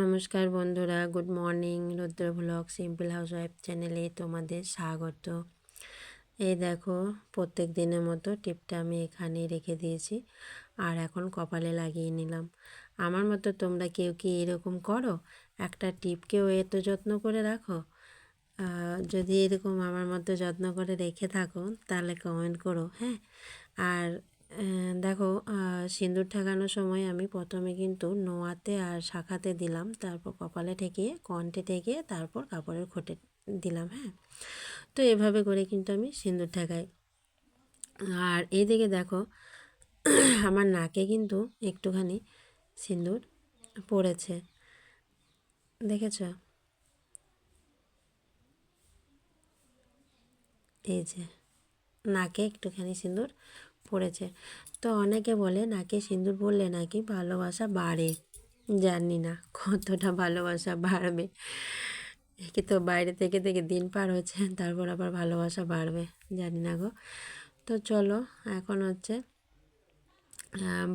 নমস্কার বন্ধুরা, good morning. রুদ্র blog simple housewife চ্যানেলে তোমাদের স্বাগত। এই দেখো, প্রত্যেক দিনের মতো টিপটা আমি এখানে রেখে দিয়েছি আর এখন কপালে লাগিয়ে নিলাম। আমার মতো তোমরা কেউ কি এরকম করো? একটা টিপকেও এত যত্ন করে রাখো? যদি এরকম আমার মতো যত্ন করে রেখে থাকো তাহলে কমেন্ট করো, হ্যাঁ। আর দেখো, সিঁদুর ঠেকানোর সময় আমি প্রথমে কিন্তু নোয়াতে আর শাখাতে দিলাম, তারপর কপালে ঠেকিয়ে কণ্ঠে ঠেকিয়ে তারপর কাপড়ের খোঁটে দিলাম, হ্যাঁ। তো এভাবে করে কিন্তু আমি সিঁদুর ঠেকাই। আর এইদিকে দেখো, আমার নাকে কিন্তু একটুখানি সিঁদুর পড়েছে, দেখেছ? এই যে নাকে একটুখানি সিঁদুর পড়েছে। তো অনেকে বলে নাকে সিঁদুর পড়লে নাকি ভালোবাসা বাড়ে। জানি না কতটা ভালোবাসা বাড়বে, একে তো বাইরে থেকে থেকে দিন পার হচ্ছে, তারপর আবার ভালোবাসা বাড়বে, জানি না গো। তো চলো, এখন হচ্ছে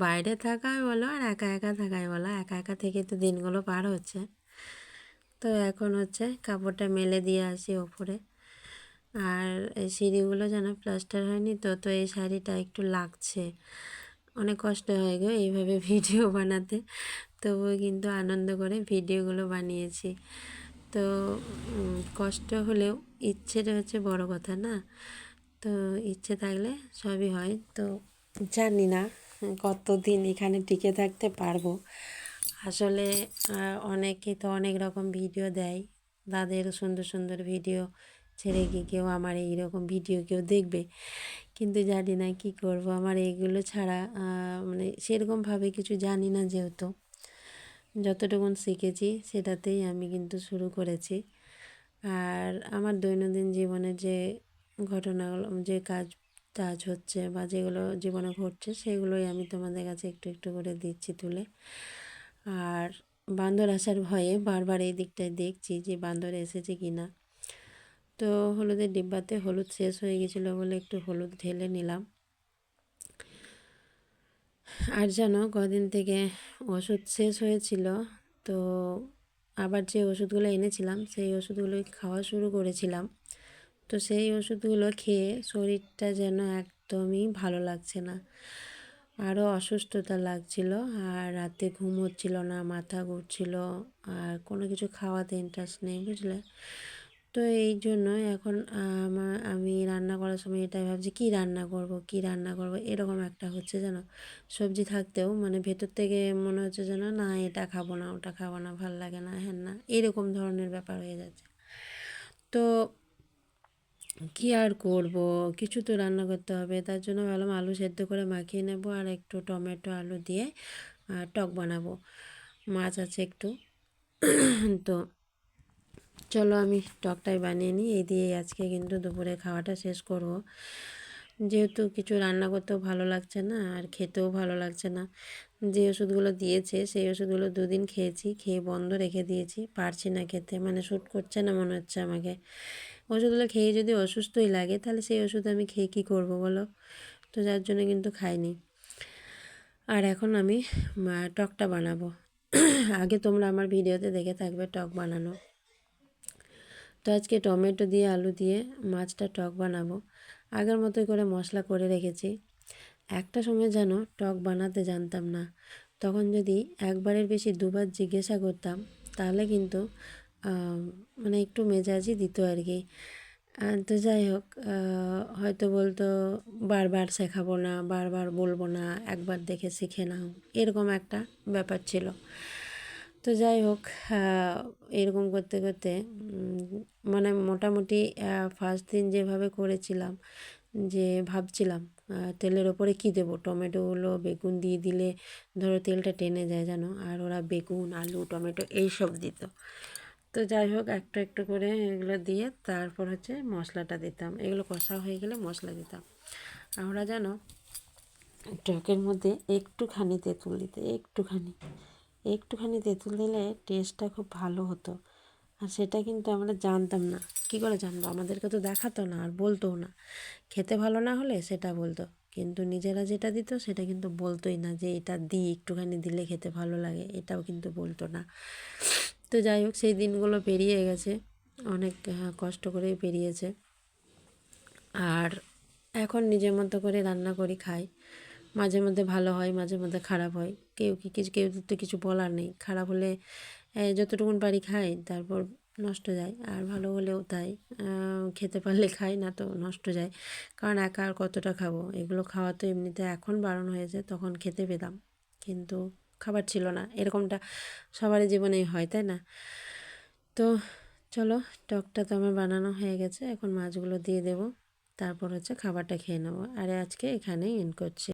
বাইরে থাকাই বলো আর একা একা থাকাই বলো, একা একা থেকে তো দিনগুলো পার হচ্ছে। তো এখন হচ্ছে কাপড়টা মেলে দিয়ে আসি ওপরে। আর এই সিঁড়িগুলো যেন প্লাস্টার হয়নি, তো তো এই শাড়িটা একটু লাগছে, অনেক কষ্ট হয়ে গো এইভাবে ভিডিও বানাতে। তবুও কিন্তু আনন্দ করে ভিডিওগুলো বানিয়েছি। তো কষ্ট হলেও ইচ্ছেটা হচ্ছে বড় কথা, না? তো ইচ্ছে থাকলে সবই হয়। তো জানি না কতদিন এখানে টিকে থাকতে পারবো। আসলে অনেকে তো অনেক রকম ভিডিও দেয়, তাদের সুন্দর সুন্দর ভিডিও ছেড়ে গিয়ে কেউ আমার এইরকম ভিডিও কেউ দেখবে, কিন্তু জানি না কি করব। আমার এইগুলো ছাড়া মানে সেরকমভাবে কিছু জানি না, যেহেতু যতটুকুন শিখেছি সেটাতেই আমি কিন্তু শুরু করেছি। আর আমার দৈনন্দিন জীবনে যে ঘটনাগুলো, যে কাজ টাজ হচ্ছে বা যেগুলো জীবনে ঘটছে, সেগুলোই আমি তোমাদের কাছে একটু একটু করে দিচ্ছি তুলে। আর বান্দর আসার ভয়ে বারবার এই দিকটায় দেখছি যে বান্দর এসেছে কি না। তো হলুদের ডিব্বাতে হলুদ শেষ হয়ে গেছিলো বলে একটু হলুদ ঢেলে নিলাম। আর জানো, কদিন থেকে ওষুধ শেষ হয়েছিল, তো আবার যে ওষুধগুলো এনেছিলাম সেই ওষুধগুলোই খাওয়া শুরু করেছিলাম। তো সেই ওষুধগুলো খেয়ে শরীরটা যেন একদমই ভালো লাগছে না, আরও অসুস্থতা লাগছিল। আর রাতে ঘুম হচ্ছিল না, মাথা ঘুরছিল, আর কোনো কিছু খাওয়াতে ইন্টারেস্ট নেই, বুঝলে? তো এই জন্য এখন আমি রান্না করার সময় এটাই ভাবছি, কী রান্না করব, কী রান্না করব, এরকম একটা হচ্ছে যেন। সবজি থাকতেও মানে ভেতর থেকে মনে হচ্ছে যেন না, এটা খাবো না, ওটা খাবো না, ভাল লাগে না, হ্যাঁ না, এরকম ধরনের ব্যাপার হয়ে যাচ্ছে। তো কী আর করব, কিছু তো রান্না করতে হবে। তার জন্য ভাবলাম আলু সেদ্ধ করে মাখিয়ে নেব আর একটু টমেটো আলু দিয়ে টক বানাবো। মাছ আছে একটু। তো চলো আমি টকটাই বানিয়ে নিই, এই দিয়েই আজকে কিন্তু দুপুরে খাওয়াটা শেষ করব। যেহেতু কিছু রান্না করতেও ভালো লাগছে না আর খেতেও ভালো লাগছে না। যে ওষুধগুলো দিয়েছে সেই ওষুধগুলো 2 দিন খেয়েছি, খেয়ে বন্ধ রেখে দিয়েছি, পারছি না খেতে, মানে শ্যুট করছে না মনে হচ্ছে আমাকে। ওষুধগুলো খেয়ে যদি অসুস্থই লাগে তাহলে সেই ওষুধ আমি খেয়ে কী করবো বলো? তো যার জন্য কিন্তু খাইনি। আর এখন আমি টকটা বানাবো। আগে তোমরা আমার ভিডিওতে দেখে থাকবে টক বানানো। তো আজকে টমেটো দিয়ে আলু দিয়ে মাছটা টক বানাবো। আগের মতোই করে মশলা করে রেখেছি। একটা সময় যেন টক বানাতে জানতাম না, তখন যদি একবারের বেশি দুবার জিজ্ঞাসা করতাম তাহলে কিন্তু মানে একটু মেজাজই দিত আর কি। তো যাই হোক, হয়তো বলতো বারবার শেখাবো না, বারবার বলবো না, একবার দেখে শিখে নাও, এরকম একটা ব্যাপার ছিল। তো যাই হোক, এরকম করতে করতে মানে মোটামুটি ফার্স্ট দিন যেভাবে করেছিলাম, যে ভাবছিলাম তেলের ওপরে কী দেবো, টমেটোগুলো বেগুন দিয়ে দিলে ধরো তেলটা টেনে যায় জানো, আর ওরা বেগুন আলু টমেটো এইসব দিত। তো যাই হোক, একটু একটু করে এগুলো দিয়ে তারপর হচ্ছে মশলাটা দিতাম, এগুলো কষা হয়ে গেলে মশলা দিতাম। আমরা জানো টকের মধ্যে একটুখানি তেঁতুল দিতে, একটুখানি তেঁতুল দিলে টেস্টটা খুব ভালো হতো। আর সেটা কিন্তু আমরা জানতাম না। কী করে জানবো? আমাদেরকে তো দেখাতো না আর বলতোও না। খেতে ভালো না হলে সেটা বলতো, কিন্তু নিজেরা যেটা দিত সেটা কিন্তু বলতোই না যে এটা দিই, একটুখানি দিলে খেতে ভালো লাগে, এটাও কিন্তু বলতো না। তো যাই হোক, সেই দিনগুলো পেরিয়ে গেছে, অনেক কষ্ট করেই পেরিয়েছে। আর এখন নিজের মতো করে রান্না করি, খাই। মাঝে মধ্যে ভালো হয়, মাঝে মধ্যে খারাপ হয়। কেউ তো কিছু বলার নেই। খারাপ হলে যতটুকুন পারি খাই, তারপর নষ্ট যায়। আর ভালো হলেও তাই, খেতে পারলে খাই, না তো নষ্ট যায়। কারণ একা আর কতটা খাবো? এগুলো খাওয়া তো এমনিতে এখন বারণ হয়েছে, তখন খেতে পেতাম, কিন্তু খাবার ছিল না। এরকমটা সবারই জীবনেই হয়, তাই না? তো চলো, টকটা তো আমার বানানো হয়ে গেছে, এখন মাছগুলো দিয়ে দেবো, তারপর হচ্ছে খাবারটা খেয়ে নেবো। আর আজকে এখানেই এন্ড করছি।